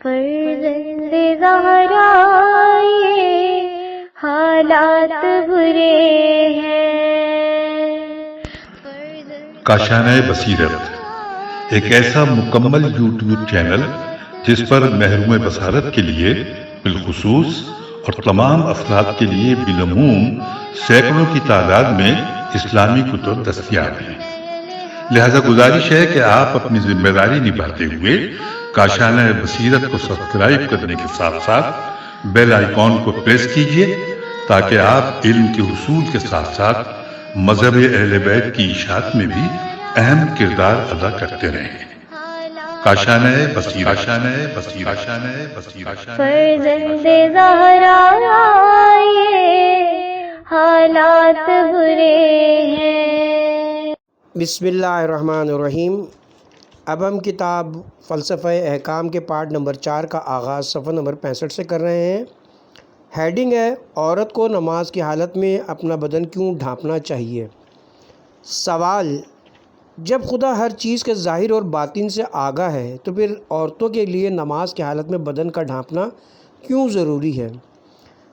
فرزند زہرا یہ حالات برے ہیں۔ کاشانہ بصیرت ایک ایسا مکمل یوٹیوب چینل جس پر محروم بصارت کے لیے بالخصوص اور تمام افراد کے لیے بالعموم سینکڑوں کی تعداد میں اسلامی کتب دستیاب ہیں۔ لہذا گزارش ہے کہ آپ اپنی ذمہ داری نبھاتے ہوئے کاشانہ بصیرت کو سبسکرائب کرنے کے ساتھ ساتھ بیل آئیکن کو پریس کیجیے تاکہ آپ علم کے حصول کے ساتھ ساتھ مذہب اہل بیت کی اشاعت میں بھی اہم کردار ادا کرتے رہیں۔ کاشانہ بصیرت۔ فرزند زہرا یہ حالات برے ہیں۔ بسم اللہ الرحمن الرحیم۔ اب ہم کتاب فلسفہ احکام کے پارٹ نمبر 4 کا آغاز صفحہ نمبر 65 سے کر رہے ہیں۔ ہیڈنگ ہے عورت کو نماز کی حالت میں اپنا بدن کیوں ڈھانپنا چاہیے؟ سوال: جب خدا ہر چیز کے ظاہر اور باطن سے آگاہ ہے تو پھر عورتوں کے لیے نماز کی حالت میں بدن کا ڈھانپنا کیوں ضروری ہے؟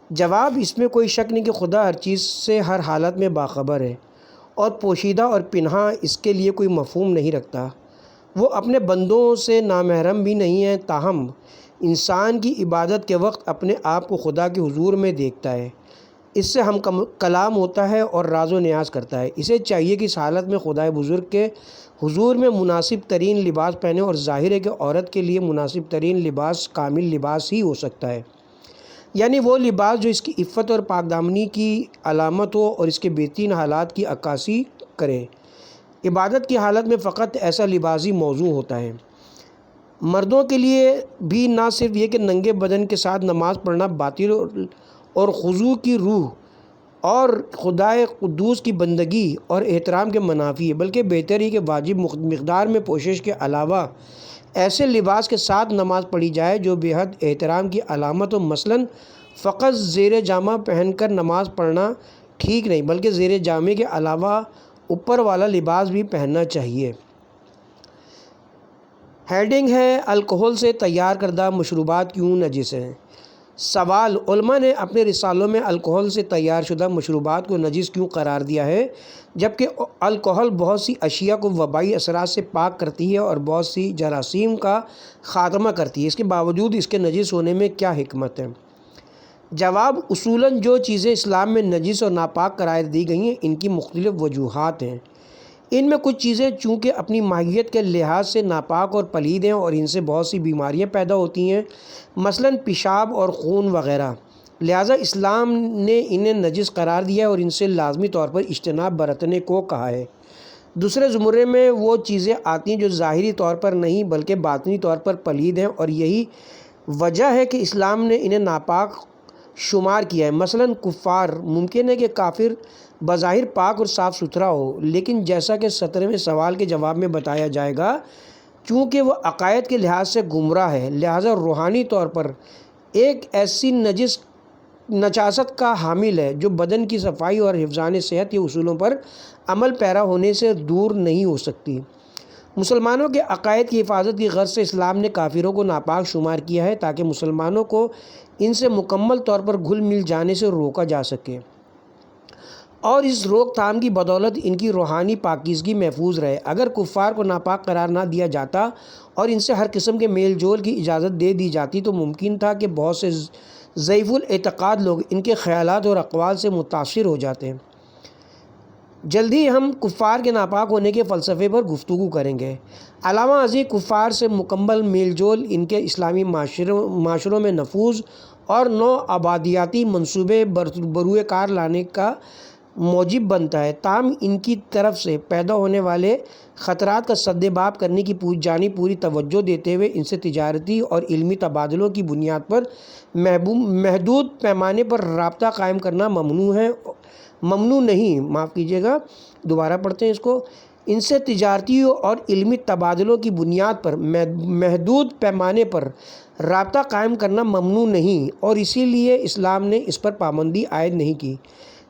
جواب: اس میں کوئی شک نہیں کہ خدا ہر چیز سے ہر حالت میں باخبر ہے اور پوشیدہ اور پنہاں اس کے لیے کوئی مفہوم نہیں رکھتا۔ وہ اپنے بندوں سے نامحرم بھی نہیں ہے، تاہم انسان کی عبادت کے وقت اپنے آپ کو خدا کے حضور میں دیکھتا ہے، اس سے ہم کلام ہوتا ہے اور راز و نیاز کرتا ہے۔ اسے چاہیے کہ اس حالت میں خدائے بزرگ کے حضور میں مناسب ترین لباس پہنے، اور ظاہر ہے کہ عورت کے لیے مناسب ترین لباس کامل لباس ہی ہو سکتا ہے، یعنی وہ لباس جو اس کی عفت اور پاک دامنی کی علامت ہو اور اس کے بہترین حالات کی عکاسی کرے۔ عبادت کی حالت میں فقط ایسا لباس ہی موزوں ہوتا ہے۔ مردوں کے لیے بھی نہ صرف یہ کہ ننگے بدن کے ساتھ نماز پڑھنا باطل اور خضوع کی روح اور خدائے قدوس کی بندگی اور احترام کے منافی ہے، بلکہ بہتر ہی کہ واجب مقدار میں پوشش کے علاوہ ایسے لباس کے ساتھ نماز پڑھی جائے جو بے حد احترام کی علامت ہو۔ مثلاً فقط زیر جامہ پہن کر نماز پڑھنا ٹھیک نہیں، بلکہ زیر جامے کے علاوہ اوپر والا لباس بھی پہننا چاہیے۔ ہیڈنگ ہے الکحل سے تیار کردہ مشروبات کیوں نجس ہیں؟ سوال: علماء نے اپنے رسالوں میں الکحل سے تیار شدہ مشروبات کو نجس کیوں قرار دیا ہے، جبکہ الکحل بہت سی اشیاء کو وبائی اثرات سے پاک کرتی ہے اور بہت سی جراثیم کا خاتمہ کرتی ہے؟ اس کے باوجود اس کے نجس ہونے میں کیا حکمت ہے؟ جواب: اصولاً جو چیزیں اسلام میں نجس اور ناپاک قرار دی گئی ہیں ان کی مختلف وجوہات ہیں۔ ان میں کچھ چیزیں چونکہ اپنی ماہیت کے لحاظ سے ناپاک اور پلید ہیں اور ان سے بہت سی بیماریاں پیدا ہوتی ہیں، مثلاً پیشاب اور خون وغیرہ، لہٰذا اسلام نے انہیں نجس قرار دیا ہے اور ان سے لازمی طور پر اجتناب برتنے کو کہا ہے۔ دوسرے زمرے میں وہ چیزیں آتی ہیں جو ظاہری طور پر نہیں بلکہ باطنی طور پر پلید ہیں، اور یہی وجہ ہے کہ اسلام نے انہیں ناپاک شمار کیا ہے۔ مثلاً کفار، ممکن ہے کہ کافر بظاہر پاک اور صاف ستھرا ہو، لیکن جیسا کہ 17ویں سوال کے جواب میں بتایا جائے گا، چونکہ وہ عقائد کے لحاظ سے گمراہ ہے، لہٰذا روحانی طور پر ایک ایسی نجاست کا حامل ہے جو بدن کی صفائی اور حفظان صحت کے اصولوں پر عمل پیرا ہونے سے دور نہیں ہو سکتی۔ مسلمانوں کے عقائد کی حفاظت کی غرض سے اسلام نے کافروں کو ناپاک شمار کیا ہے تاکہ مسلمانوں کو ان سے مکمل طور پر گھل مل جانے سے روکا جا سکے، اور اس روک تھام کی بدولت ان کی روحانی پاکیزگی محفوظ رہے۔ اگر کفار کو ناپاک قرار نہ دیا جاتا اور ان سے ہر قسم کے میل جول کی اجازت دے دی جاتی تو ممکن تھا کہ بہت سے ضعیف الاعتقاد لوگ ان کے خیالات اور اقوال سے متاثر ہو جاتے ہیں۔ جلد ہی ہم کفار کے ناپاک ہونے کے فلسفے پر گفتگو کریں گے۔ علاوہ ازیں کفار سے مکمل میل جول ان کے اسلامی معاشروں میں نفوذ اور نو آبادیاتی منصوبے بروئے کار لانے کا موجب بنتا ہے، تاہم ان کی طرف سے پیدا ہونے والے خطرات کا سدباب کرنے کی جانب پوری توجہ دیتے ہوئے ان سے تجارتی اور علمی تبادلوں کی بنیاد پر محدود پیمانے پر رابطہ قائم کرنا ممنوع نہیں، معاف کیجیے گا، دوبارہ پڑھتے ہیں اس کو۔ ان سے تجارتی اور علمی تبادلوں کی بنیاد پر محدود پیمانے پر رابطہ قائم کرنا ممنوع نہیں، اور اسی لیے اسلام نے اس پر پابندی عائد نہیں کی۔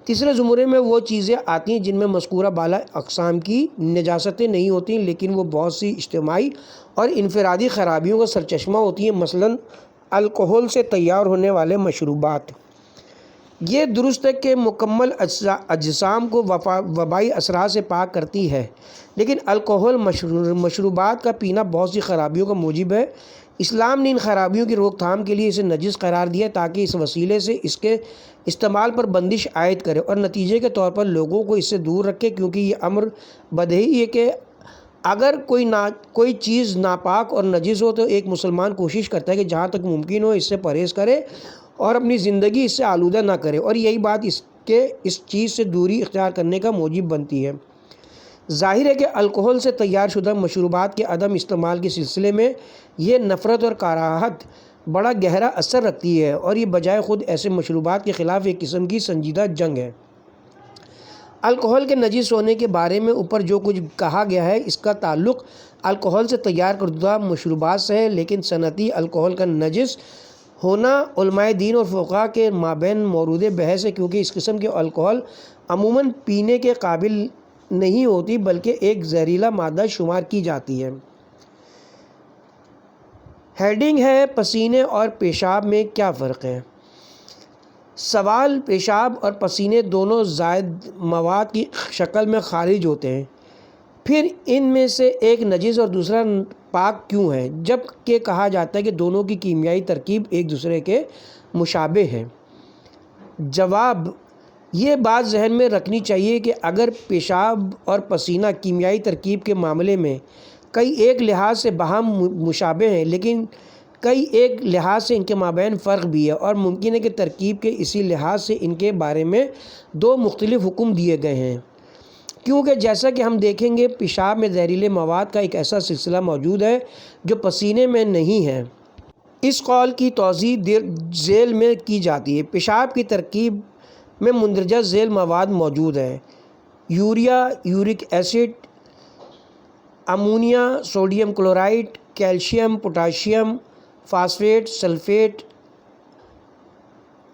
تیسرے زمرے میں وہ چیزیں آتی ہیں جن میں مذکورہ بالا اقسام کی نجاستیں نہیں ہوتی لیکن وہ بہت سی اجتماعی اور انفرادی خرابیوں کا سرچشمہ ہوتی ہیں، مثلاً الکحل سے تیار ہونے والے مشروبات۔ یہ درست ہے کہ مکمل اجسام کو وبائی اثرات سے پاک کرتی ہے، لیکن الکحل مشروبات کا پینا بہت سی خرابیوں کا موجب ہے۔ اسلام نے ان خرابیوں کی روک تھام کے لیے اسے نجس قرار دیا تاکہ اس وسیلے سے اس کے استعمال پر بندش عائد کرے اور نتیجے کے طور پر لوگوں کو اس سے دور رکھے، کیونکہ یہ امر بدیہی ہے کہ اگر کوئی چیز ناپاک اور نجس ہو تو ایک مسلمان کوشش کرتا ہے کہ جہاں تک ممکن ہو اس سے پرہیز کرے اور اپنی زندگی اس سے آلودہ نہ کرے، اور یہی بات اس چیز سے دوری اختیار کرنے کا موجب بنتی ہے۔ ظاہر ہے کہ الکحل سے تیار شدہ مشروبات کے عدم استعمال کے سلسلے میں یہ نفرت اور کراہت بڑا گہرا اثر رکھتی ہے، اور یہ بجائے خود ایسے مشروبات کے خلاف ایک قسم کی سنجیدہ جنگ ہے۔ الکحل کے نجس ہونے کے بارے میں اوپر جو کچھ کہا گیا ہے اس کا تعلق الکحل سے تیار کردہ مشروبات سے ہے، لیکن صنعتی الکحل کا نجس ہونا علماء دین اور فقہا کے مابین مورود بحث ہے، کیونکہ اس قسم کے الکحل عموماً پینے کے قابل نہیں ہوتی بلکہ ایک زہریلا مادہ شمار کی جاتی ہے۔ ہیڈنگ ہے پسینے اور پیشاب میں کیا فرق ہے؟ سوال: پیشاب اور پسینے دونوں زائد مواد کی شکل میں خارج ہوتے ہیں، پھر ان میں سے ایک نجس اور دوسرا پاک کیوں ہے، جب کہ کہا جاتا ہے کہ دونوں کی کیمیائی ترکیب ایک دوسرے کے مشابہ ہے؟ جواب: یہ بات ذہن میں رکھنی چاہیے کہ اگر پیشاب اور پسینہ کیمیائی ترکیب کے معاملے میں کئی ایک لحاظ سے باہم مشابہ ہیں، لیکن کئی ایک لحاظ سے ان کے مابین فرق بھی ہے، اور ممکن ہے کہ ترکیب کے اسی لحاظ سے ان کے بارے میں دو مختلف حکم دیے گئے ہیں، کیونکہ جیسا کہ ہم دیکھیں گے پیشاب میں زہریلے مواد کا ایک ایسا سلسلہ موجود ہے جو پسینے میں نہیں ہے۔ اس قول کی توضیح ذیل میں کی جاتی ہے۔ پیشاب کی ترکیب میں مندرجہ ذیل مواد موجود ہے: urea, uric acid, ammonia, sodium chloride, calcium, potassium, phosphate, sulphate,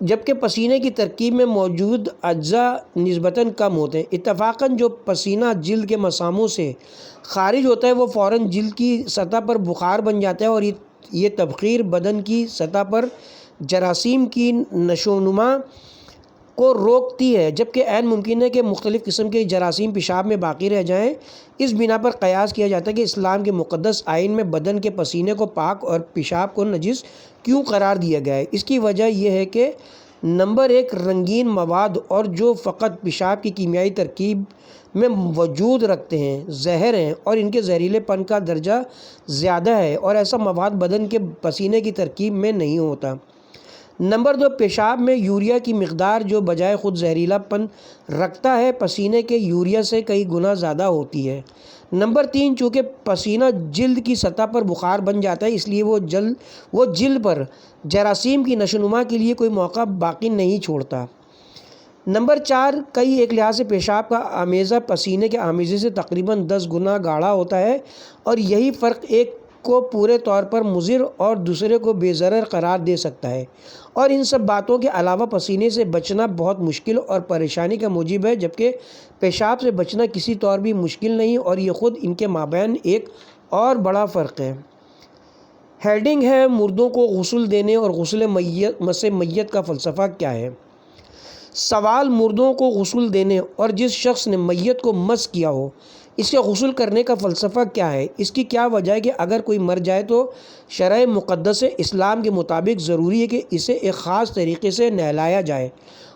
جبکہ پسینے کی ترکیب میں موجود اجزاء نسبتاً کم ہوتے ہیں۔ اتفاقاً جو پسینہ جلد کے مساموں سے خارج ہوتا ہے وہ فوراً جلد کی سطح پر بخار بن جاتا ہے، اور یہ تبخیر بدن کی سطح پر جراثیم کی نشوونما کو روکتی ہے، جبکہ عین ممکن ہے کہ مختلف قسم کے جراثیم پیشاب میں باقی رہ جائیں۔ اس بنا پر قیاس کیا جاتا ہے کہ اسلام کے مقدس آئین میں بدن کے پسینے کو پاک اور پیشاب کو نجس کیوں قرار دیا گیا ہے؟ اس کی وجہ یہ ہے کہ نمبر ایک، رنگین مواد اور جو فقط پیشاب کی کیمیائی ترکیب میں وجود رکھتے ہیں زہر ہیں، اور ان کے زہریلے پن کا درجہ زیادہ ہے، اور ایسا مواد بدن کے پسینے کی ترکیب میں نہیں ہوتا۔ نمبر دو، پیشاب میں یوریا کی مقدار جو بجائے خود زہریلا پن رکھتا ہے پسینے کے یوریا سے کئی گنا زیادہ ہوتی ہے۔ نمبر تین، چونکہ پسینہ جلد کی سطح پر بخار بن جاتا ہے، اس لیے وہ جلد پر جراثیم کی نشوونما کے لیے کوئی موقع باقی نہیں چھوڑتا۔ نمبر چار، کئی ایک لحاظ سے پیشاب کا آمیزہ پسینے کے آمیزے سے تقریباً 10 گنا گاڑھا ہوتا ہے، اور یہی فرق ایک کو پورے طور پر مضر اور دوسرے کو بے ضرر قرار دے سکتا ہے۔ اور ان سب باتوں کے علاوہ پسینے سے بچنا بہت مشکل اور پریشانی کا موجب ہے، جبکہ پیشاب سے بچنا کسی طور بھی مشکل نہیں، اور یہ خود ان کے مابین ایک اور بڑا فرق ہے۔ ہیڈنگ ہے مردوں کو غسل دینے اور غسل مس میت کا فلسفہ کیا ہے؟ سوال: مردوں کو غسل دینے اور جس شخص نے میت کو مس کیا ہو اس کے غسل کرنے کا فلسفہ کیا ہے؟ اس کی کیا وجہ ہے کہ اگر کوئی مر جائے تو شرع مقدس اسلام کے مطابق ضروری ہے کہ اسے ایک خاص طریقے سے نہلایا جائے،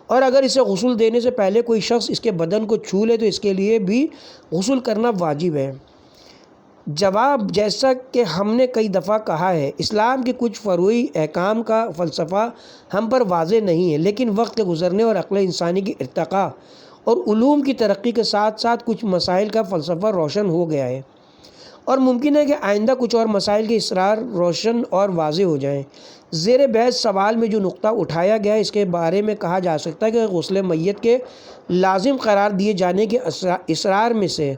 اور اگر اسے غسل دینے سے پہلے کوئی شخص اس کے بدن کو چھو لے تو اس کے لیے بھی غسل کرنا واجب ہے؟ جواب: جیسا کہ ہم نے کئی دفعہ کہا ہے، اسلام کے کچھ فروعی احکام کا فلسفہ ہم پر واضح نہیں ہے، لیکن وقت کے گزرنے اور عقل انسانی کی ارتقاء اور علوم کی ترقی کے ساتھ ساتھ کچھ مسائل کا فلسفہ روشن ہو گیا ہے، اور ممکن ہے کہ آئندہ کچھ اور مسائل کے اسرار روشن اور واضح ہو جائیں۔ زیر بحث سوال میں جو نقطہ اٹھایا گیا ہے اس کے بارے میں کہا جا سکتا ہے کہ غسل میت کے لازم قرار دیے جانے کے اسرار میں سے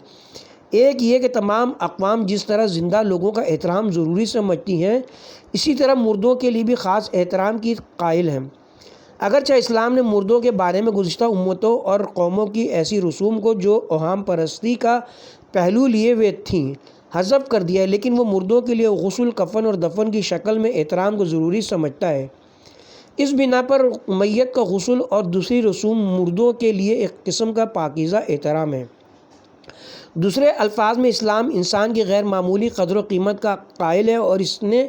ایک یہ کہ تمام اقوام جس طرح زندہ لوگوں کا احترام ضروری سمجھتی ہیں، اسی طرح مردوں کے لیے بھی خاص احترام کی قائل ہیں۔ اگرچہ اسلام نے مردوں کے بارے میں گزشتہ امتوں اور قوموں کی ایسی رسوم کو جو اوہام پرستی کا پہلو لیے ہوئے تھیں حذف کر دیا ہے، لیکن وہ مردوں کے لیے غسل، کفن اور دفن کی شکل میں احترام کو ضروری سمجھتا ہے۔ اس بنا پر میت کا غسل اور دوسری رسوم مردوں کے لیے ایک قسم کا پاکیزہ احترام ہے۔ دوسرے الفاظ میں اسلام انسان کی غیر معمولی قدر و قیمت کا قائل ہے اور اس نے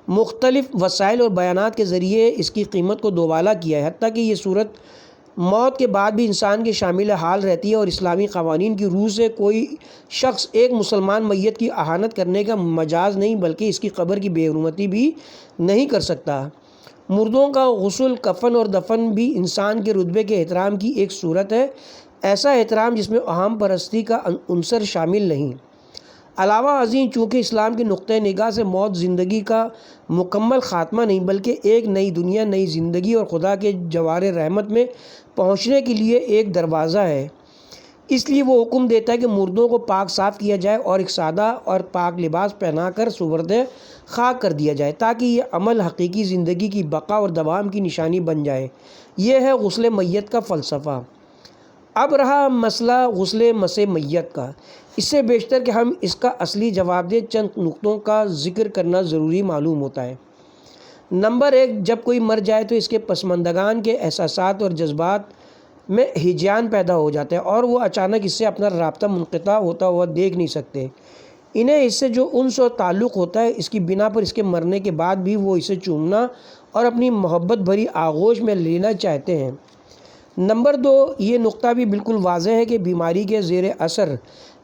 مختلف وسائل اور بیانات کے ذریعے اس کی قیمت کو دوبالا کیا ہے، حتیٰ کہ یہ صورت موت کے بعد بھی انسان کے شامل حال رہتی ہے، اور اسلامی قوانین کی روح سے کوئی شخص ایک مسلمان میت کی اہانت کرنے کا مجاز نہیں بلکہ اس کی قبر کی بے حرمتی بھی نہیں کر سکتا۔ مردوں کا غسل، کفن اور دفن بھی انسان کے رتبے کے احترام کی ایک صورت ہے، ایسا احترام جس میں اوہام پرستی کا عنصر شامل نہیں۔ علاوہ ازیں چونکہ اسلام کے نقطۂ نگاہ سے موت زندگی کا مکمل خاتمہ نہیں بلکہ ایک نئی دنیا، نئی زندگی اور خدا کے جوار رحمت میں پہنچنے کے لیے ایک دروازہ ہے، اس لیے وہ حکم دیتا ہے کہ مردوں کو پاک صاف کیا جائے اور ایک سادہ اور پاک لباس پہنا کر سپرد خاک کر دیا جائے تاکہ یہ عمل حقیقی زندگی کی بقا اور دوام کی نشانی بن جائے۔ یہ ہے غسل میت کا فلسفہ۔ اب رہا مسئلہ غسل مس میت کا، اس سے بیشتر کہ ہم اس کا اصلی جواب دیں چند نقطوں کا ذکر کرنا ضروری معلوم ہوتا ہے۔ نمبر 1، جب کوئی مر جائے تو اس کے پسماندگان کے احساسات اور جذبات میں ہیجان پیدا ہو جاتا ہے اور وہ اچانک اس سے اپنا رابطہ منقطع ہوتا ہوا دیکھ نہیں سکتے۔ انہیں اس سے جو انس اور تعلق ہوتا ہے، اس کی بنا پر اس کے مرنے کے بعد بھی وہ اسے چومنا اور اپنی محبت بھری آغوش میں لینا چاہتے ہیں۔ نمبر 2، یہ نقطہ بھی بالکل واضح ہے کہ بیماری کے زیر اثر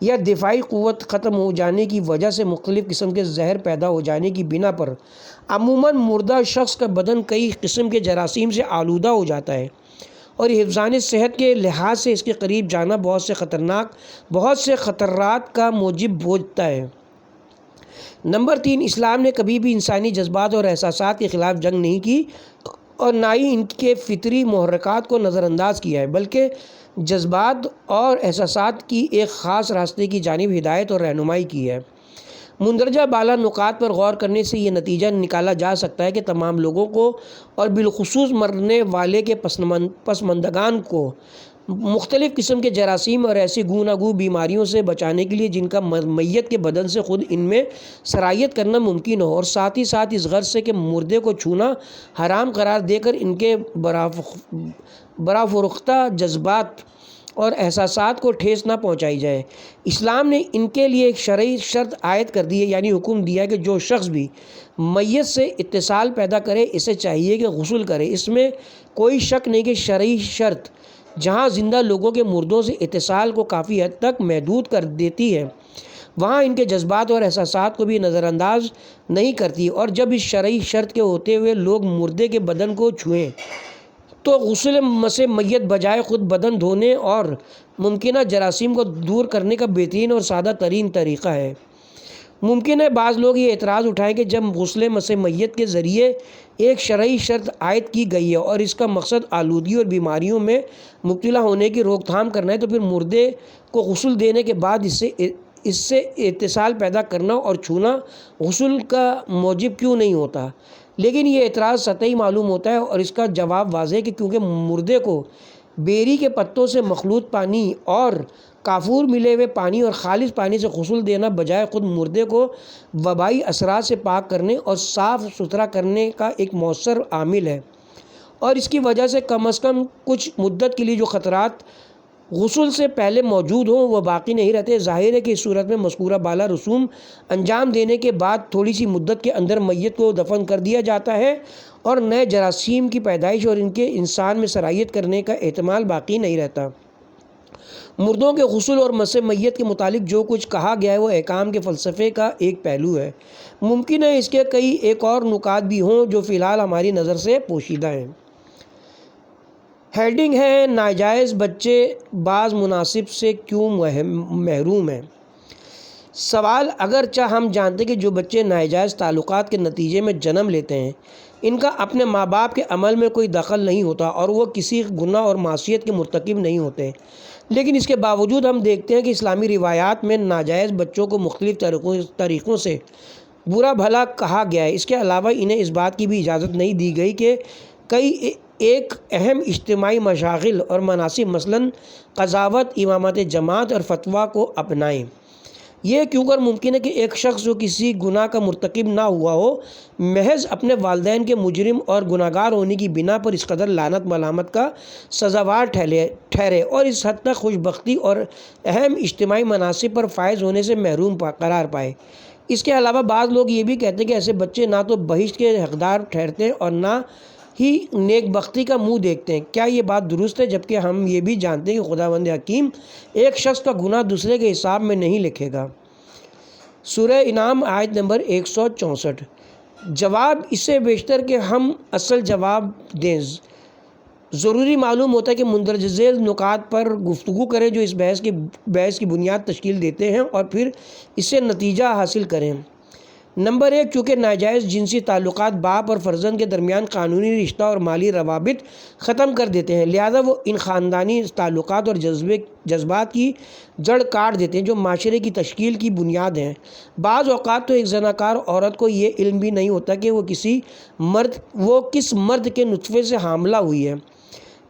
یا دفاعی قوت ختم ہو جانے کی وجہ سے مختلف قسم کے زہر پیدا ہو جانے کی بنا پر عموماً مردہ شخص کا بدن کئی قسم کے جراثیم سے آلودہ ہو جاتا ہے اور حفظان صحت کے لحاظ سے اس کے قریب جانا بہت سے خطرات کا موجب ہوتا ہے۔ نمبر 3، اسلام نے کبھی بھی انسانی جذبات اور احساسات کے خلاف جنگ نہیں کی اور نہ ہی ان کے فطری محرکات کو نظر انداز کیا ہے، بلکہ جذبات اور احساسات کی ایک خاص راستے کی جانب ہدایت اور رہنمائی کی ہے۔ مندرجہ بالا نکات پر غور کرنے سے یہ نتیجہ نکالا جا سکتا ہے کہ تمام لوگوں کو اور بالخصوص مرنے والے کے پسماندگان کو مختلف قسم کے جراثیم اور ایسی گوناگوں بیماریوں سے بچانے کے لیے جن کا میت کے بدن سے خود ان میں سرایت کرنا ممکن ہو، اور ساتھ ہی ساتھ اس غرض سے کہ مردے کو چھونا حرام قرار دے کر ان کے برافروختہ جذبات اور احساسات کو ٹھیس نہ پہنچائی جائے، اسلام نے ان کے لیے ایک شرعی شرط عائد کر دی ہے، یعنی حکم دیا کہ جو شخص بھی میت سے اتصال پیدا کرے اسے چاہیے کہ غسل کرے۔ اس میں کوئی شک نہیں کہ شرعی شرط جہاں زندہ لوگوں کے مردوں سے اتصال کو کافی حد تک محدود کر دیتی ہے، وہاں ان کے جذبات اور احساسات کو بھی نظر انداز نہیں کرتی، اور جب اس شرعی شرط کے ہوتے ہوئے لوگ مردے کے بدن کو چھوئیں تو غسل مس میت بجائے خود بدن دھونے اور ممکنہ جراثیم کو دور کرنے کا بہترین اور سادہ ترین طریقہ ہے۔ ممکن ہے بعض لوگ یہ اعتراض اٹھائیں کہ جب غسل مس میت کے ذریعے ایک شرعی شرط عائد کی گئی ہے اور اس کا مقصد آلودگی اور بیماریوں میں مبتلا ہونے کی روک تھام کرنا ہے، تو پھر مردے کو غسل دینے کے بعد اس سے اتصال پیدا کرنا اور چھونا غسل کا موجب کیوں نہیں ہوتا؟ لیکن یہ اعتراض سطحی معلوم ہوتا ہے، اور اس کا جواب واضح ہے کہ کیونکہ مردے کو بیری کے پتوں سے مخلوط پانی اور کافور ملے ہوئے پانی اور خالص پانی سے غسل دینا بجائے خود مردے کو وبائی اثرات سے پاک کرنے اور صاف ستھرا کرنے کا ایک مؤثر عامل ہے، اور اس کی وجہ سے کم از کم کچھ مدت کے لیے جو خطرات غسل سے پہلے موجود ہوں وہ باقی نہیں رہتے۔ ظاہر ہے کہ اس صورت میں مذکورہ بالا رسوم انجام دینے کے بعد تھوڑی سی مدت کے اندر میت کو دفن کر دیا جاتا ہے اور نئے جراثیم کی پیدائش اور ان کے انسان میں سرایت کرنے کا احتمال باقی نہیں رہتا۔ مردوں کے غسل اور مس میت کے متعلق جو کچھ کہا گیا ہے وہ احکام کے فلسفے کا ایک پہلو ہے۔ ممکن ہے اس کے کئی ایک اور نکات بھی ہوں جو فی الحال ہماری نظر سے پوشیدہ ہیں۔ ہیڈنگ ہے: ناجائز بچے بعض مناسب سے کیوں محروم ہیں؟ سوال: اگرچہ ہم جانتے کہ جو بچے ناجائز تعلقات کے نتیجے میں جنم لیتے ہیں ان کا اپنے ماں باپ کے عمل میں کوئی دخل نہیں ہوتا اور وہ کسی گناہ اور معصیت کے مرتکب نہیں ہوتے، لیکن اس کے باوجود ہم دیکھتے ہیں کہ اسلامی روایات میں ناجائز بچوں کو مختلف طریقوں سے برا بھلا کہا گیا ہے۔ اس کے علاوہ انہیں اس بات کی بھی اجازت نہیں دی گئی کہ کئی ایک اہم اجتماعی مشاغل اور مناسب مثلاً قضاوت، امامت جماعت اور فتویٰ کو اپنائیں۔ یہ کیوں کر ممکن ہے کہ ایک شخص جو کسی گناہ کا مرتکب نہ ہوا ہو، محض اپنے والدین کے مجرم اور گناہگار ہونے کی بنا پر اس قدر لعنت ملامت کا سزاوار ٹھہرے اور اس حد تک خوش بختی اور اہم اجتماعی مناصب پر فائز ہونے سے محروم قرار پائے۔ اس کے علاوہ بعض لوگ یہ بھی کہتے ہیں کہ ایسے بچے نہ تو بہشت کے حقدار ٹھہرتے ہیں اور نہ ہی نیک بختی کا منہ دیکھتے ہیں۔ کیا یہ بات درست ہے؟ جبکہ ہم یہ بھی جانتے ہیں کہ خداوند حکیم ایک شخص کا گناہ دوسرے کے حساب میں نہیں لکھے گا۔ سورہ انعام آیت نمبر 164۔ جواب: اس سے بیشتر کہ ہم اصل جواب دیں، ضروری معلوم ہوتا ہے کہ مندرجہ ذیل نکات پر گفتگو کریں جو اس بحث کی بنیاد تشکیل دیتے ہیں اور پھر اس سے نتیجہ حاصل کریں۔ نمبر 1، چونکہ ناجائز جنسی تعلقات باپ اور فرزند کے درمیان قانونی رشتہ اور مالی روابط ختم کر دیتے ہیں، لہذا وہ ان خاندانی تعلقات اور جذبات کی جڑ کاٹ دیتے ہیں جو معاشرے کی تشکیل کی بنیاد ہیں۔ بعض اوقات تو ایک زناکار عورت کو یہ علم بھی نہیں ہوتا کہ وہ کس مرد کے نطفے سے حاملہ ہوئی ہے۔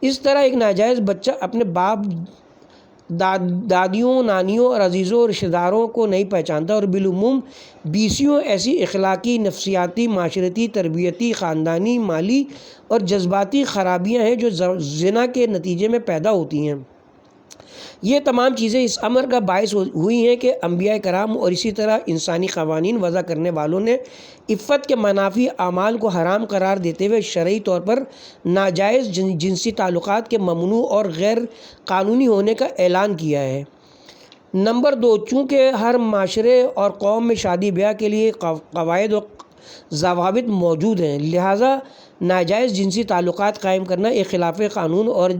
اس طرح ایک ناجائز بچہ اپنے باپ، دادیوں، نانیوں اور عزیزوں اور رشتہ داروں کو نہیں پہچانتا، اور بالعموم بیسیوں ایسی اخلاقی، نفسیاتی، معاشرتی، تربیتی، خاندانی، مالی اور جذباتی خرابیاں ہیں جو زنا کے نتیجے میں پیدا ہوتی ہیں۔ یہ تمام چیزیں اس امر کا باعث ہوئی ہیں کہ انبیاء کرام اور اسی طرح انسانی قوانین وضع کرنے والوں نے عفت کے منافی اعمال کو حرام قرار دیتے ہوئے شرعی طور پر ناجائز جنسی تعلقات کے ممنوع اور غیر قانونی ہونے کا اعلان کیا ہے۔ نمبر 2، چونکہ ہر معاشرے اور قوم میں شادی بیاہ کے لیے قواعد و ضوابط موجود ہیں، لہٰذا ناجائز جنسی تعلقات قائم کرنا ایک خلاف قانون اور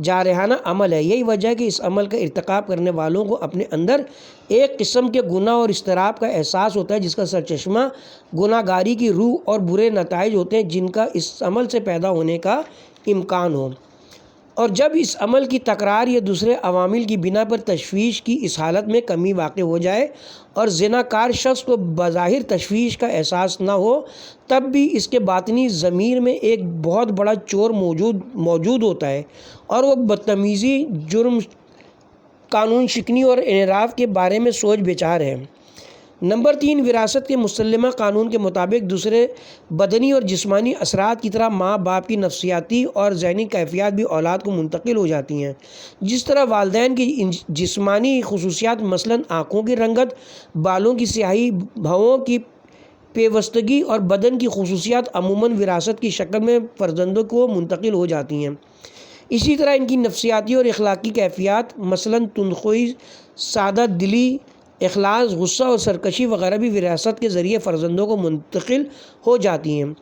جارحانہ عمل ہے۔ یہی وجہ ہے کہ اس عمل کا ارتکاب کرنے والوں کو اپنے اندر ایک قسم کے گناہ اور اضطراب کا احساس ہوتا ہے جس کا سرچشمہ گناہ گاری کی روح اور برے نتائج ہوتے ہیں جن کا اس عمل سے پیدا ہونے کا امکان ہو، اور جب اس عمل کی تکرار یا دوسرے عوامل کی بنا پر تشویش کی اس حالت میں کمی واقع ہو جائے اور زناکار شخص کو بظاہر تشویش کا احساس نہ ہو، تب بھی اس کے باطنی ضمیر میں ایک بہت بڑا چور موجود ہوتا ہے اور وہ بدتمیزی، جرم، قانون شکنی اور انحراف کے بارے میں سوچ بچار ہے۔ نمبر 3، وراثت کے مسلمہ قانون کے مطابق دوسرے بدنی اور جسمانی اثرات کی طرح ماں باپ کی نفسیاتی اور ذہنی کیفیات بھی اولاد کو منتقل ہو جاتی ہیں۔ جس طرح والدین کی جسمانی خصوصیات مثلاً آنکھوں کی رنگت، بالوں کی سیاہی، بھووں کی پیوستگی اور بدن کی خصوصیات عموماً وراثت کی شکل میں فرزندوں کو منتقل ہو جاتی ہیں، اسی طرح ان کی نفسیاتی اور اخلاقی کیفیات مثلاً تندخوئی، سادہ دلی، اخلاص، غصہ اور سرکشی وغیرہ بھی وراثت کے ذریعے فرزندوں کو منتقل ہو جاتی ہیں۔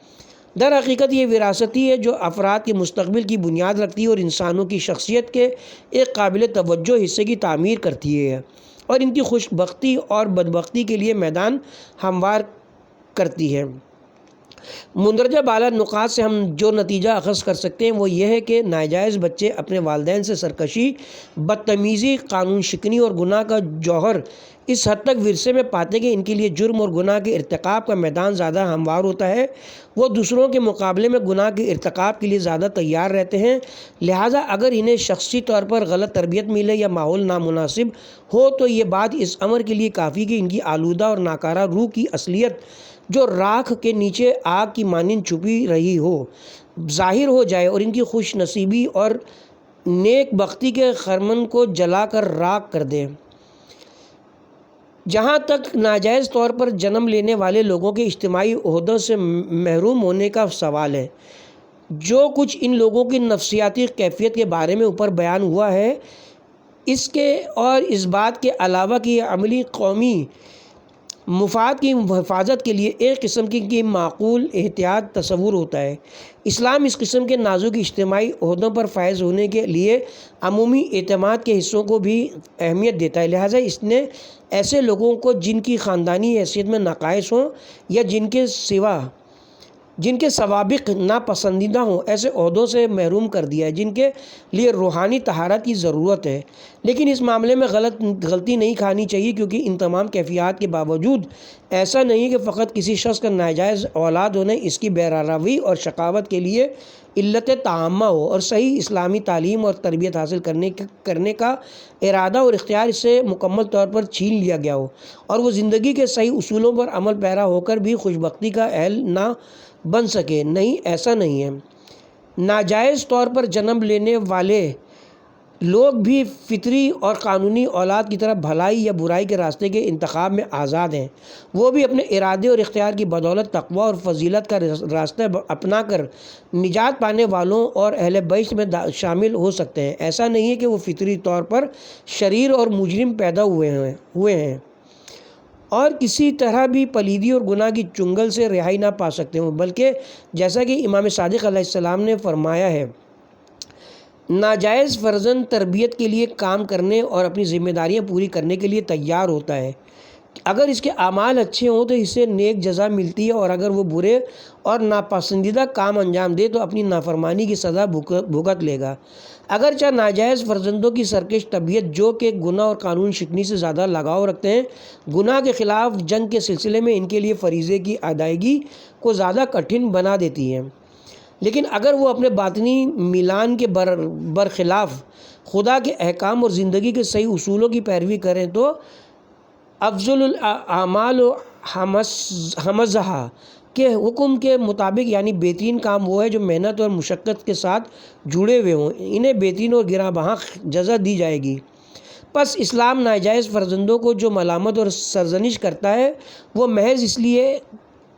در حقیقت یہ وراثتی ہے جو افراد کے مستقبل کی بنیاد رکھتی ہے اور انسانوں کی شخصیت کے ایک قابل توجہ حصے کی تعمیر کرتی ہے اور ان کی خوش بختی اور بدبختی کے لیے میدان ہموار کرتی ہے۔ مندرجہ بالا نکات سے ہم جو نتیجہ اخذ کر سکتے ہیں وہ یہ ہے کہ ناجائز بچے اپنے والدین سے سرکشی، بدتمیزی، قانون شکنی اور گناہ کا جوہر اس حد تک ورثے میں پاتے کہ ان کے لیے جرم اور گناہ کے ارتکاب کا میدان زیادہ ہموار ہوتا ہے۔ وہ دوسروں کے مقابلے میں گناہ کے ارتکاب کے لیے زیادہ تیار رہتے ہیں، لہٰذا اگر انہیں شخصی طور پر غلط تربیت ملے یا ماحول نامناسب ہو تو یہ بات اس امر کے لیے کافی کہ ان کی آلودہ اور ناکارہ روح کی اصلیت جو راکھ کے نیچے آگ کی مانند چھپی رہی ہو، ظاہر ہو جائے اور ان کی خوش نصیبی اور نیک بختی کے خرمن کو جلا کر راکھ کر دے۔ جہاں تک ناجائز طور پر جنم لینے والے لوگوں کے اجتماعی عہدوں سے محروم ہونے کا سوال ہے، جو کچھ ان لوگوں کی نفسیاتی کیفیت کے بارے میں اوپر بیان ہوا ہے، اس کے اور اس بات کے علاوہ کہ یہ عملی قومی مفاد کی حفاظت کے لیے ایک قسم کی معقول احتیاط تصور ہوتا ہے۔ اسلام اس قسم کے نازک اجتماعی عہدوں پر فائز ہونے کے لیے عمومی اعتماد کے حصوں کو بھی اہمیت دیتا ہے، لہٰذا اس نے ایسے لوگوں کو جن کی خاندانی حیثیت میں نقائص ہوں یا جن کے سوا جن کے سوابق ناپسندیدہ ہوں ایسے عہدوں سے محروم کر دیا ہے جن کے لیے روحانی طہارت کی ضرورت ہے، لیکن اس معاملے میں غلطی نہیں کھانی چاہیے، کیونکہ ان تمام کیفیات کے باوجود ایسا نہیں کہ فقط کسی شخص کا ناجائز اولاد ہونے اس کی بہرروی اور شقاوت کے لیے علت تعامہ ہو، اور صحیح اسلامی تعلیم اور تربیت حاصل کرنے کا ارادہ اور اختیار اس سے مکمل طور پر چھین لیا گیا ہو، اور وہ زندگی کے صحیح اصولوں پر عمل پیرا ہو کر بھی خوشبختی کا اہل نہ بن سکے۔ نہیں، ایسا نہیں ہے۔ ناجائز طور پر جنم لینے والے لوگ بھی فطری اور قانونی اولاد کی طرح بھلائی یا برائی کے راستے کے انتخاب میں آزاد ہیں۔ وہ بھی اپنے ارادے اور اختیار کی بدولت تقویٰ اور فضیلت کا راستہ اپنا کر نجات پانے والوں اور اہل بہشت میں شامل ہو سکتے ہیں۔ ایسا نہیں ہے کہ وہ فطری طور پر شریر اور مجرم پیدا ہوئے ہیں اور کسی طرح بھی پلیدی اور گناہ کی چنگل سے رہائی نہ پا سکتے ہوں، بلکہ جیسا کہ امام صادق علیہ السلام نے فرمایا ہے، ناجائز فرزند تربیت کے لیے کام کرنے اور اپنی ذمہ داریاں پوری کرنے کے لیے تیار ہوتا ہے۔ اگر اس کے اعمال اچھے ہوں تو اسے نیک جزا ملتی ہے، اور اگر وہ برے اور ناپسندیدہ کام انجام دے تو اپنی نافرمانی کی سزا بھگت لے گا۔ اگرچہ ناجائز فرزندوں کی سرکش طبیعت جو کہ گناہ اور قانون شکنی سے زیادہ لگاؤ رکھتے ہیں، گناہ کے خلاف جنگ کے سلسلے میں ان کے لیے فریضے کی ادائیگی کو زیادہ کٹھن بنا دیتی ہے، لیکن اگر وہ اپنے باطنی میلان کے برخلاف خدا کے احکام اور زندگی کے صحیح اصولوں کی پیروی کریں تو افضل الاعمال و حمزہا کے حکم کے مطابق، یعنی بہترین کام وہ ہے جو محنت اور مشقت کے ساتھ جڑے ہوئے ہوں، انہیں بہترین اور گراں بہا جزا دی جائے گی۔ پس اسلام ناجائز فرزندوں کو جو ملامت اور سرزنش کرتا ہے وہ محض اس لیے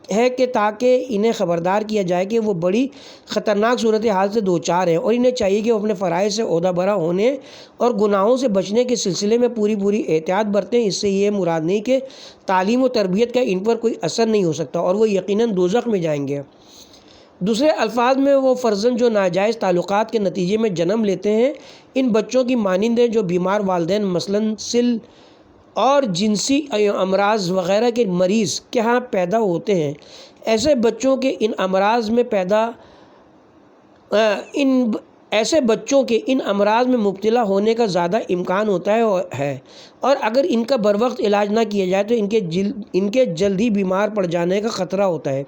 ہے کہ تاکہ انہیں خبردار کیا جائے کہ وہ بڑی خطرناک صورتحال سے دوچار ہیں، اور انہیں چاہیے کہ وہ اپنے فرائض سے عہدہ برا ہونے اور گناہوں سے بچنے کے سلسلے میں پوری احتیاط برتیں۔ اس سے یہ مراد نہیں کہ تعلیم و تربیت کا ان پر کوئی اثر نہیں ہو سکتا اور وہ یقیناً دوزخ میں جائیں گے۔ دوسرے الفاظ میں وہ فرزند جو ناجائز تعلقات کے نتیجے میں جنم لیتے ہیں ان بچوں کی مانند ہیں جو بیمار والدین مثلاً سل اور جنسی امراض وغیرہ کے مریض کے ہاں پیدا ہوتے ہیں۔ ایسے بچوں کے ان امراض میں مبتلا ہونے کا زیادہ امکان ہوتا ہے، اور اگر ان کا بروقت علاج نہ کیا جائے تو ان کے جلد ہی بیمار پڑ جانے کا خطرہ ہوتا ہے۔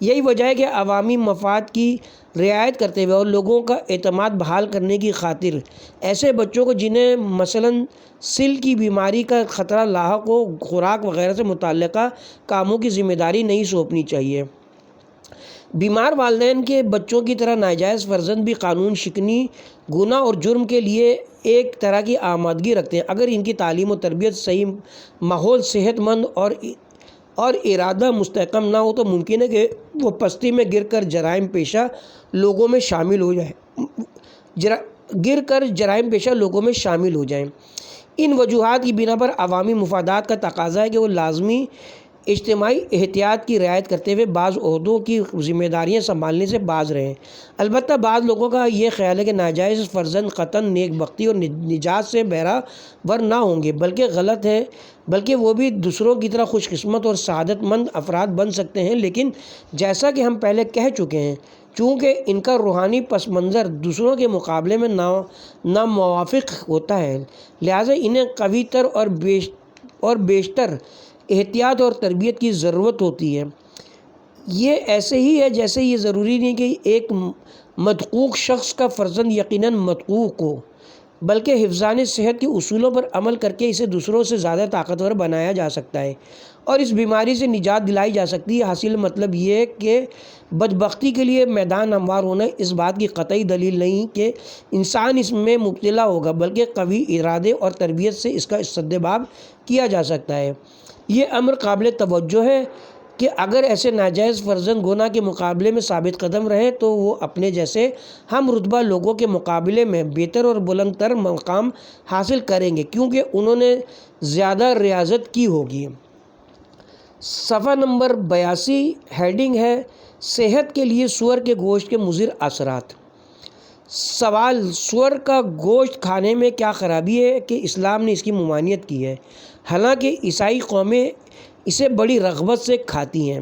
یہی وجہ ہے کہ عوامی مفاد کی رعایت کرتے ہوئے اور لوگوں کا اعتماد بحال کرنے کی خاطر ایسے بچوں کو جنہیں مثلاً سل کی بیماری کا خطرہ لاحق ہو، خوراک وغیرہ سے متعلقہ کاموں کی ذمہ داری نہیں سونپنی چاہیے۔ بیمار والدین کے بچوں کی طرح ناجائز فرزند بھی قانون شکنی، گناہ اور جرم کے لیے ایک طرح کی آمادگی رکھتے ہیں۔ اگر ان کی تعلیم و تربیت، صحیح ماحول، صحت مند اور ارادہ مستحکم نہ ہو تو ممکن ہے کہ وہ پستی میں گر کر جرائم پیشہ لوگوں میں شامل ہو جائیں۔ ان وجوہات کی بنا پر عوامی مفادات کا تقاضا ہے کہ وہ لازمی اجتماعی احتیاط کی رعایت کرتے ہوئے بعض عہدوں کی ذمہ داریاں سنبھالنے سے باز رہیں۔ البتہ بعض لوگوں کا یہ خیال ہے کہ ناجائز فرزند قطعاً نیک بختی اور نجات سے بہرہ نہ ہوں گے، بلکہ غلط ہے، بلکہ وہ بھی دوسروں کی طرح خوش قسمت اور سعادت مند افراد بن سکتے ہیں، لیکن جیسا کہ ہم پہلے کہہ چکے ہیں، چونکہ ان کا روحانی پس منظر دوسروں کے مقابلے میں ناموافق ہوتا ہے، لہٰذا انہیں قوی تر اور بیشتر احتیاط اور تربیت کی ضرورت ہوتی ہے۔ یہ ایسے ہی ہے جیسے یہ ضروری نہیں کہ ایک مدقوق شخص کا فرزند یقیناً مدقوق ہو، بلکہ حفظان صحت کے اصولوں پر عمل کر کے اسے دوسروں سے زیادہ طاقتور بنایا جا سکتا ہے اور اس بیماری سے نجات دلائی جا سکتی ہے۔ حاصل مطلب یہ ہے کہ بدبختی کے لیے میدان ہموار ہونا اس بات کی قطعی دلیل نہیں کہ انسان اس میں مبتلا ہوگا، بلکہ قوی ارادے اور تربیت سے اس کا استدباب کیا جا سکتا ہے۔ یہ امر قابل توجہ ہے کہ اگر ایسے ناجائز فرزند گناہ کے مقابلے میں ثابت قدم رہیں تو وہ اپنے جیسے ہم رتبہ لوگوں کے مقابلے میں بہتر اور بلند تر مقام حاصل کریں گے، کیونکہ انہوں نے زیادہ ریاضت کی ہوگی۔ صفحہ نمبر 82 ہیڈنگ ہے صحت کے لیے سور کے گوشت کے مضر اثرات۔ سوال: سور کا گوشت کھانے میں کیا خرابی ہے کہ اسلام نے اس کی ممانعت کی ہے، حالانکہ عیسائی قومیں اسے بڑی رغبت سے کھاتی ہیں؟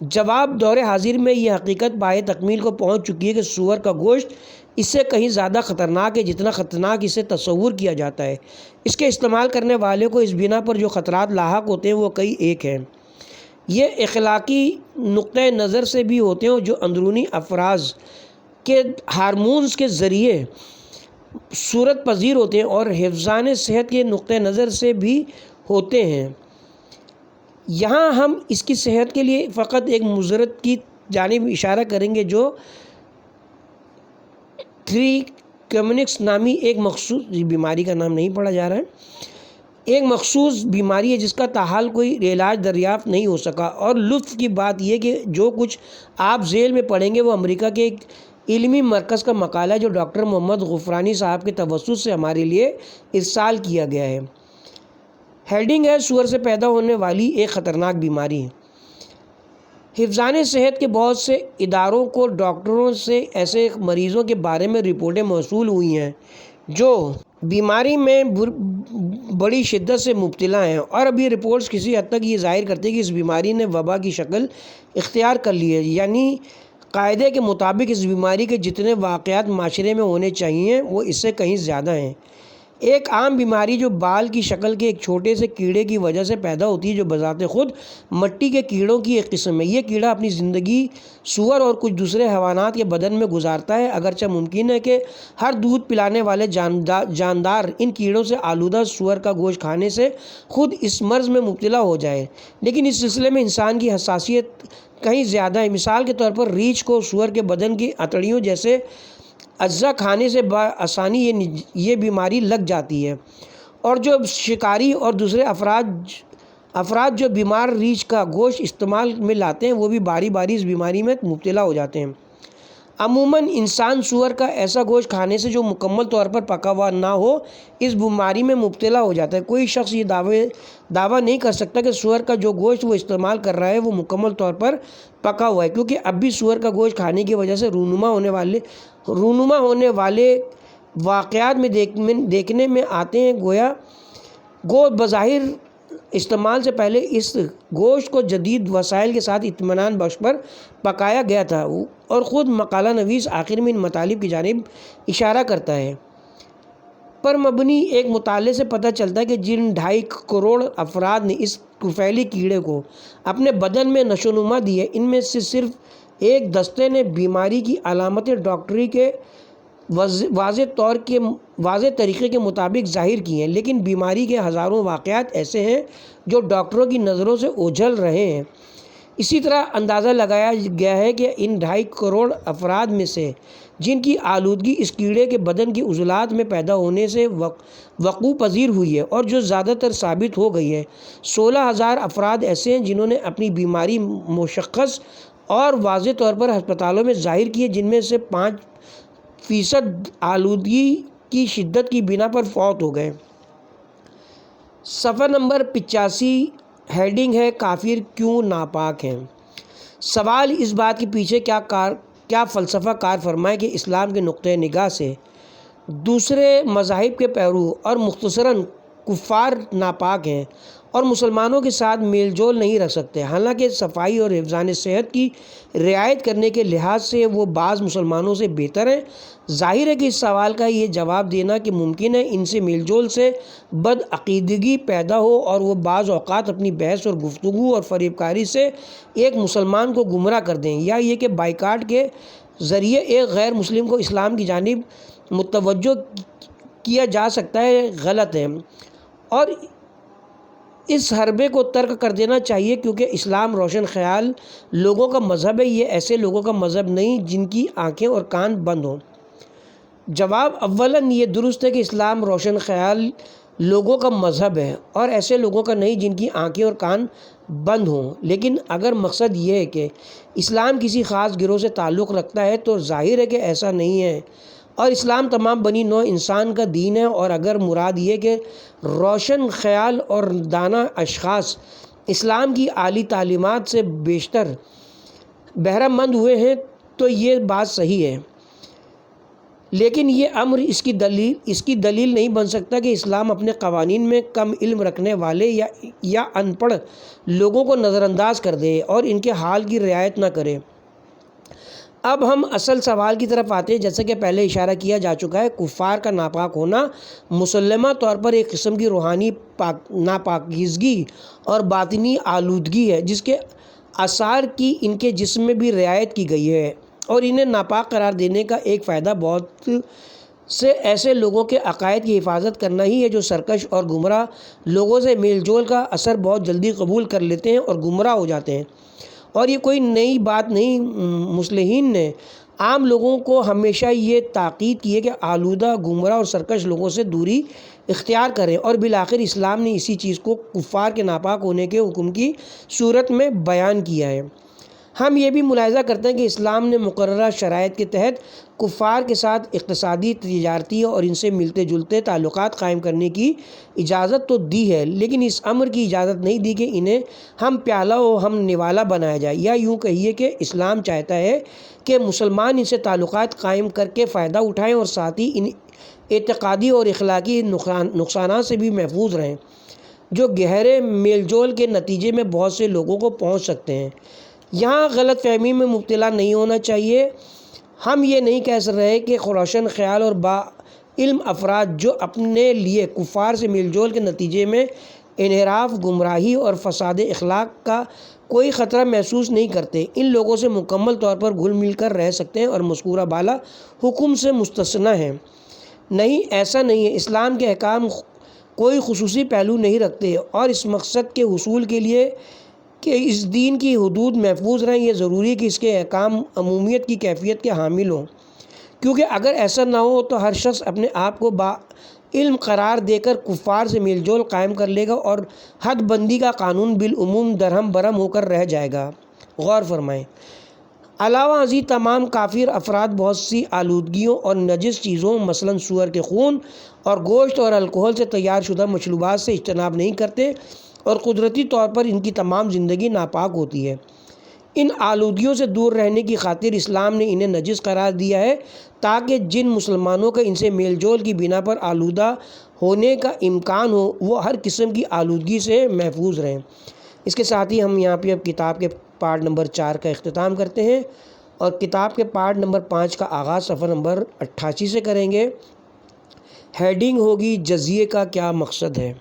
جواب دور حاضر میں یہ حقیقت پائے تکمیل کو پہنچ چکی ہے کہ سور کا گوشت اس سے کہیں زیادہ خطرناک ہے جتنا خطرناک اسے تصور کیا جاتا ہے۔ اس کے استعمال کرنے والے کو اس بنا پر جو خطرات لاحق ہوتے ہیں وہ کئی ایک ہیں۔ یہ اخلاقی نقطۂ نظر سے بھی ہوتے ہیں جو اندرونی افراز کے ہارمونز کے ذریعے صورت پذیر ہوتے ہیں، اور حفظان صحت کے نقطۂ نظر سے بھی ہوتے ہیں۔ یہاں ہم اس کی صحت کے لیے فقط ایک مضرت کی جانب اشارہ کریں گے جو ٹریکمنکس نامی ایک مخصوص بیماری کا نام نہیں پڑھا جا رہا ہے، ایک مخصوص بیماری ہے جس کا تاحال کوئی علاج دریافت نہیں ہو سکا۔ اور لطف کی بات یہ کہ جو کچھ آپ ذیل میں پڑھیں گے وہ امریکہ کے ایک علمی مرکز کا مقالہ ہے جو ڈاکٹر محمد غفرانی صاحب کے توسط سے ہمارے لیے ارسال کیا گیا ہے۔ ہیڈنگ ہے سور سے پیدا ہونے والی ایک خطرناک بیماری۔ حفظان صحت کے بہت سے اداروں کو ڈاکٹروں سے ایسے مریضوں کے بارے میں رپورٹیں موصول ہوئی ہیں جو بیماری میں بڑی شدت سے مبتلا ہیں، اور اب یہ رپورٹس کسی حد تک یہ ظاہر کرتے ہیں کہ اس بیماری نے وبا کی شکل اختیار کر لی ہے، یعنی قاعدے کے مطابق اس بیماری کے جتنے واقعات معاشرے میں ہونے چاہیے وہ اس سے کہیں زیادہ ہیں۔ ایک عام بیماری جو بال کی شکل کے ایک چھوٹے سے کیڑے کی وجہ سے پیدا ہوتی ہے جو بذات خود مٹی کے کیڑوں کی ایک قسم ہے۔ یہ کیڑا اپنی زندگی سور اور کچھ دوسرے حیوانات کے بدن میں گزارتا ہے، اگرچہ ممکن ہے کہ ہر دودھ پلانے والے جاندار ان کیڑوں سے آلودہ سور کا گوشت کھانے سے خود اس مرض میں مبتلا ہو جائے، لیکن اس سلسلے میں انسان کی حساسیت کہیں زیادہ ہے۔ مثال کے طور پر ریچھ کو سور کے بدن کی اتڑیوں جیسے اجزاء کھانے سے بآسانی یہ بیماری لگ جاتی ہے، اور جو شکاری اور دوسرے افراد جو بیمار ریچھ کا گوشت استعمال میں لاتے ہیں وہ بھی باری باری اس بیماری میں مبتلا ہو جاتے ہیں۔ عموماً انسان سور کا ایسا گوشت کھانے سے جو مکمل طور پر پکا ہوا نہ ہو اس بیماری میں مبتلا ہو جاتا ہے۔ کوئی شخص یہ دعویٰ نہیں کر سکتا کہ سور کا جو گوشت وہ استعمال کر رہا ہے وہ مکمل طور پر پکا ہوا ہے، کیونکہ اب بھی سور کا گوشت کھانے کی وجہ سے رونما ہونے والے واقعات میں دیکھنے میں آتے ہیں۔ گو بظاہر استعمال سے پہلے اس گوشت کو جدید وسائل کے ساتھ اطمینان بخش پر پکایا گیا تھا، اور خود مقالہ نویس آخر میں ان مطالب کی جانب اشارہ کرتا ہے۔ پر مبنی ایک مطالعے سے پتہ چلتا ہے کہ جن 2.5 کروڑ افراد نے اس طفیلی کیڑے کو اپنے بدن میں نشوونما دی ہے ان میں سے صرف ایک دستے نے بیماری کی علامتیں ڈاکٹری کے واضح طریقے کے مطابق ظاہر کی ہیں، لیکن بیماری کے ہزاروں واقعات ایسے ہیں جو ڈاکٹروں کی نظروں سے اوجھل رہے ہیں۔ اسی طرح اندازہ لگایا گیا ہے کہ ان 2.5 کروڑ افراد میں سے جن کی آلودگی اس کیڑے کے بدن کی عضلات میں پیدا ہونے سے وقوع پذیر ہوئی ہے اور جو زیادہ تر ثابت ہو گئی ہے، 16,000 افراد ایسے ہیں جنہوں نے اپنی بیماری مشخص اور واضح طور پر ہسپتالوں میں ظاہر کی ہے، جن میں سے 5% آلودگی کی شدت کی بنا پر فوت ہو گئے۔ صفحہ نمبر 85 ہیڈنگ ہے کافر کیوں ناپاک ہیں؟ سوال اس بات کے پیچھے کیا فلسفہ کار فرمائے کہ اسلام کے نقطۂ نگاہ سے دوسرے مذاہب کے پیرو اور مختصراً کفار ناپاک ہیں اور مسلمانوں کے ساتھ میل جول نہیں رکھ سکتے، حالانکہ صفائی اور حفظان صحت کی رعایت کرنے کے لحاظ سے وہ بعض مسلمانوں سے بہتر ہیں۔ ظاہر ہے کہ اس سوال کا یہ جواب دینا کہ ممکن ہے ان سے میل جول سے بدعقیدگی پیدا ہو اور وہ بعض اوقات اپنی بحث اور گفتگو اور فریب کاری سے ایک مسلمان کو گمراہ کر دیں، یا یہ کہ بائیکاٹ کے ذریعے ایک غیر مسلم کو اسلام کی جانب متوجہ کیا جا سکتا ہے، غلط ہے، اور اس حربے کو ترک کر دینا چاہیے، کیونکہ اسلام روشن خیال لوگوں کا مذہب ہے، یہ ایسے لوگوں کا مذہب نہیں جن کی آنکھیں اور کان بند ہوں۔ جواب: اولاً یہ درست ہے کہ اسلام روشن خیال لوگوں کا مذہب ہے اور ایسے لوگوں کا نہیں جن کی آنکھیں اور کان بند ہوں، لیکن اگر مقصد یہ ہے کہ اسلام کسی خاص گروہ سے تعلق رکھتا ہے تو ظاہر ہے کہ ایسا نہیں ہے، اور اسلام تمام بنی نوع انسان کا دین ہے، اور اگر مراد یہ کہ روشن خیال اور دانا اشخاص اسلام کی اعلی تعلیمات سے بیشتر بہرہ مند ہوئے ہیں تو یہ بات صحیح ہے، لیکن یہ امر اس کی دلیل نہیں بن سکتا کہ اسلام اپنے قوانین میں کم علم رکھنے والے یا ان پڑھ لوگوں کو نظر انداز کر دے اور ان کے حال کی رعایت نہ کرے۔ اب ہم اصل سوال کی طرف آتے ہیں۔ جیسا کہ پہلے اشارہ کیا جا چکا ہے، کفار کا ناپاک ہونا مسلمہ طور پر ایک قسم کی روحانی ناپاکیزگی اور باطنی آلودگی ہے جس کے آثار کی ان کے جسم میں بھی رعایت کی گئی ہے، اور انہیں ناپاک قرار دینے کا ایک فائدہ بہت سے ایسے لوگوں کے عقائد کی حفاظت کرنا ہی ہے جو سرکش اور گمراہ لوگوں سے میل جول کا اثر بہت جلدی قبول کر لیتے ہیں اور گمراہ ہو جاتے ہیں۔ اور یہ کوئی نئی بات نہیں، مصلحین نے عام لوگوں کو ہمیشہ یہ تاکید کی ہے کہ آلودہ، گمراہ اور سرکش لوگوں سے دوری اختیار کریں، اور بالآخر اسلام نے اسی چیز کو کفار کے ناپاک ہونے کے حکم کی صورت میں بیان کیا ہے۔ ہم یہ بھی ملاحظہ کرتے ہیں کہ اسلام نے مقررہ شرائط کے تحت کفار کے ساتھ اقتصادی، تجارتی اور ان سے ملتے جلتے تعلقات قائم کرنے کی اجازت تو دی ہے، لیکن اس امر کی اجازت نہیں دی کہ انہیں ہم پیالہ و ہم نوالا بنایا جائے، یا یوں کہیے کہ اسلام چاہتا ہے کہ مسلمان ان سے تعلقات قائم کر کے فائدہ اٹھائیں اور ساتھ ہی ان اعتقادی اور اخلاقی نقصانات سے بھی محفوظ رہیں جو گہرے میل جول کے نتیجے میں بہت سے لوگوں کو پہنچ سکتے ہیں۔ یہاں غلط فہمی میں مبتلا نہیں ہونا چاہیے۔ ہم یہ نہیں کہہ رہے کہ روشن خیال اور با علم افراد جو اپنے لیے کفار سے میل جول کے نتیجے میں انحراف، گمراہی اور فساد اخلاق کا کوئی خطرہ محسوس نہیں کرتے، ان لوگوں سے مکمل طور پر گھل مل کر رہ سکتے ہیں اور مذکورہ بالا حکم سے مستثنی ہیں۔ نہیں، ایسا نہیں ہے۔ اسلام کے احکام کوئی خصوصی پہلو نہیں رکھتے، اور اس مقصد کے حصول کے لیے کہ اس دین کی حدود محفوظ رہیں، یہ ضروری ہے کہ اس کے احکام عمومیت کی کیفیت کے حامل ہوں، کیونکہ اگر ایسا نہ ہو تو ہر شخص اپنے آپ کو با علم قرار دے کر کفار سے میل جول قائم کر لے گا اور حد بندی کا قانون بالعموم درہم برہم ہو کر رہ جائے گا۔ غور فرمائیں۔ علاوہ ازیں تمام کافر افراد بہت سی آلودگیوں اور نجس چیزوں مثلاً سور کے خون اور گوشت اور الکحل سے تیار شدہ مشروبات سے اجتناب نہیں کرتے، اور قدرتی طور پر ان کی تمام زندگی ناپاک ہوتی ہے۔ ان آلودگیوں سے دور رہنے کی خاطر اسلام نے انہیں نجس قرار دیا ہے تاکہ جن مسلمانوں کا ان سے میل جول کی بنا پر آلودہ ہونے کا امکان ہو وہ ہر قسم کی آلودگی سے محفوظ رہیں۔ اس کے ساتھ ہی ہم یہاں پہ اب کتاب کے پارٹ نمبر 4 کا اختتام کرتے ہیں، اور کتاب کے پارٹ نمبر 5 کا آغاز صفحہ نمبر 88 سے کریں گے۔ ہیڈنگ ہوگی جزیے کا کیا مقصد ہے۔